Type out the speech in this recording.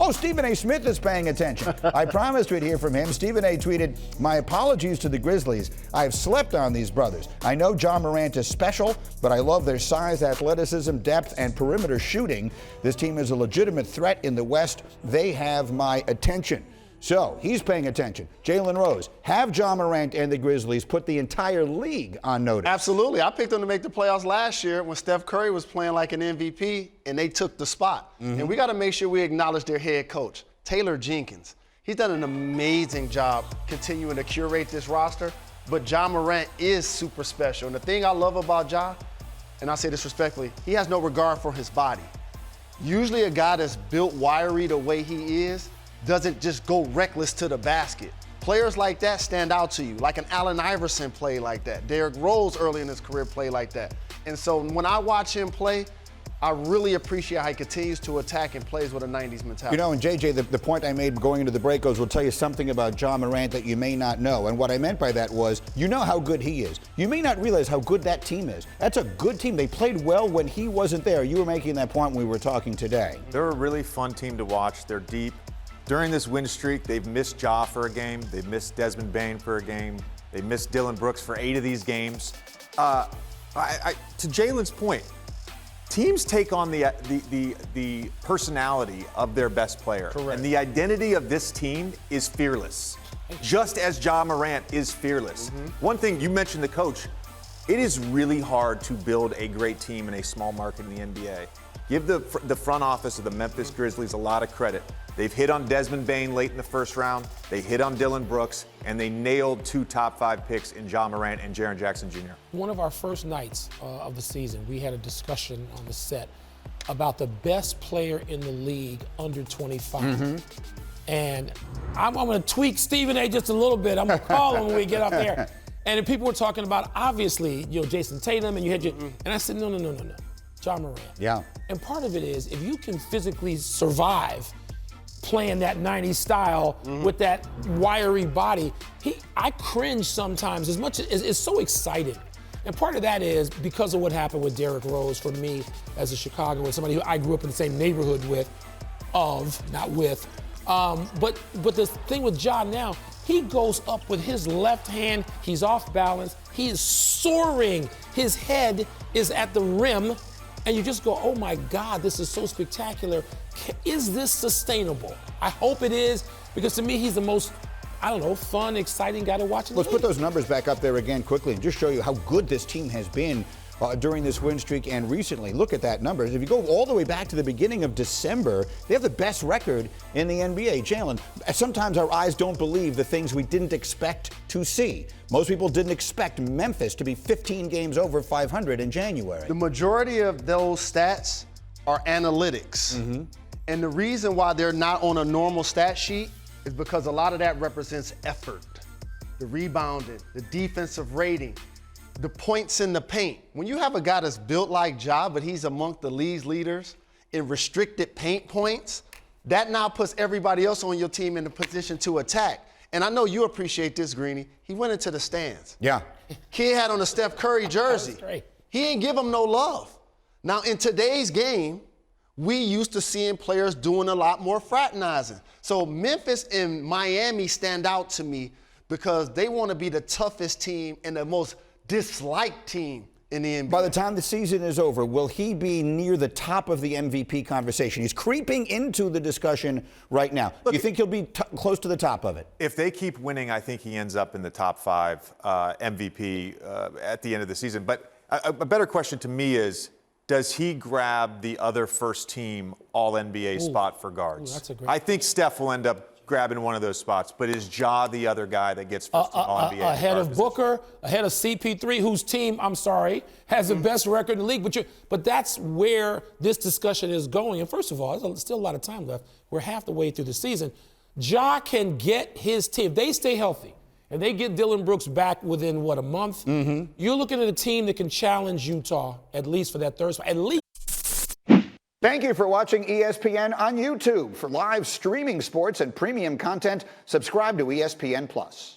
Oh, Stephen A. Smith is paying attention. I promised we'd hear from him. Stephen A. tweeted, "My apologies to the Grizzlies. I've slept on these brothers. I know Ja Morant is special, but I love their size, athleticism, depth, and perimeter shooting. This team is a legitimate threat in the West. They have my attention." So he's paying attention. Jalen Rose, have Ja Morant and the Grizzlies put the entire league on notice? Absolutely. I picked them to make the playoffs last year when Steph Curry was playing like an MVP, and they took the spot. And we got to make sure we acknowledge their head coach, Taylor Jenkins. He's done an amazing job continuing to curate this roster, but Ja Morant is super special. And the thing I love about Ja, and I say this respectfully, he has no regard for his body. Usually a guy that's built wiry the way he is doesn't just go reckless to the basket. Players like that stand out to you, like an Allen Iverson play like that. Derrick Rose early in his career play like that. And so when I watch him play, I really appreciate how he continues to attack and plays with a 90s mentality. You know, and JJ, the point I made going into the break will tell you something about Ja Morant that you may not know. And what I meant by that was, you know how good he is. You may not realize how good that team is. That's a good team. They played well when he wasn't there. You were making that point when we were talking today. They're a really fun team to watch. They're deep. During this win streak, they've missed Ja for a game. They've missed Desmond Bane for a game. They missed Dillon Brooks for 8 of these games. To Jalen's point, teams take on the personality of their best player. Correct. And the identity of this team is fearless, just as Ja Morant is fearless. One thing, you mentioned the coach. It is really hard to build a great team in a small market in the NBA. Give the front office of the Memphis Grizzlies a lot of credit. They've hit on Desmond Bane late in the first round. They hit on Dillon Brooks, and they nailed 2 top-5 picks in Ja Morant and Jaren Jackson Jr. One of our first nights of the season, we had a discussion on the set about the best player in the league under 25. And I'm going to tweak Stephen A. just a little bit. I'm going to call him when we get up there. And people were talking about, obviously, Jason Tatum, and you had and I said, no. Ja Morant. Yeah. And part of it is, if you can physically survive playing that 90s style with that wiry body, I cringe sometimes as much as it's so exciting. And part of that is because of what happened with Derrick Rose for me as a Chicagoan, somebody who I grew up in the same neighborhood with, not with. But the thing with Ja now, he goes up with his left hand, he's off balance, he is soaring, his head is at the rim, and you just go, oh my God, this is so spectacular. Is this sustainable? I hope it is, because to me, he's the most, fun, exciting guy to watch in the Let's put those numbers back up there again quickly and just show you how good this team has been during this win streak and recently. Look at that numbers. If you go all the way back to the beginning of December, they have the best record in the NBA. Jalen, sometimes our eyes don't believe the things we didn't expect to see. Most people didn't expect Memphis to be 15 games over 500 in January. The majority of those stats are analytics. And the reason why they're not on a normal stat sheet is because a lot of that represents effort, the rebounding, the defensive rating, the points in the paint. When you have a guy that's built like Ja, but he's among the league's leaders in restricted paint points, that now puts everybody else on your team in the position to attack. And I know you appreciate this, Greeny. He went into the stands. Yeah. Kid had on a Steph Curry jersey. That was great. He ain't give him no love. Now, in today's game, we used to seeing players doing a lot more fraternizing. So Memphis and Miami stand out to me because they want to be the toughest team and the most disliked team in the NBA. By the time the season is over, will he be near the top of the MVP conversation? He's creeping into the discussion right now. Do you think he'll be close to the top of it? If they keep winning, I think he ends up in the top 5 MVP at the end of the season. But a better question to me is, does he grab the other first team All-NBA spot for guards? That's a great I think Steph will end up grabbing one of those spots, but is Ja the other guy that gets first team All-NBA? Ahead of Booker, ahead of CP3, whose team, has the best record in the league. But that's where this discussion is going. And first of all, there's still a lot of time left. We're half the way through the season. Ja can get his team. If they stay healthy, and they get Dillon Brooks back within, a month? You're looking at a team that can challenge Utah, at least for that third spot. At least. Thank you for watching ESPN on YouTube. For live streaming sports and premium content, subscribe to ESPN+.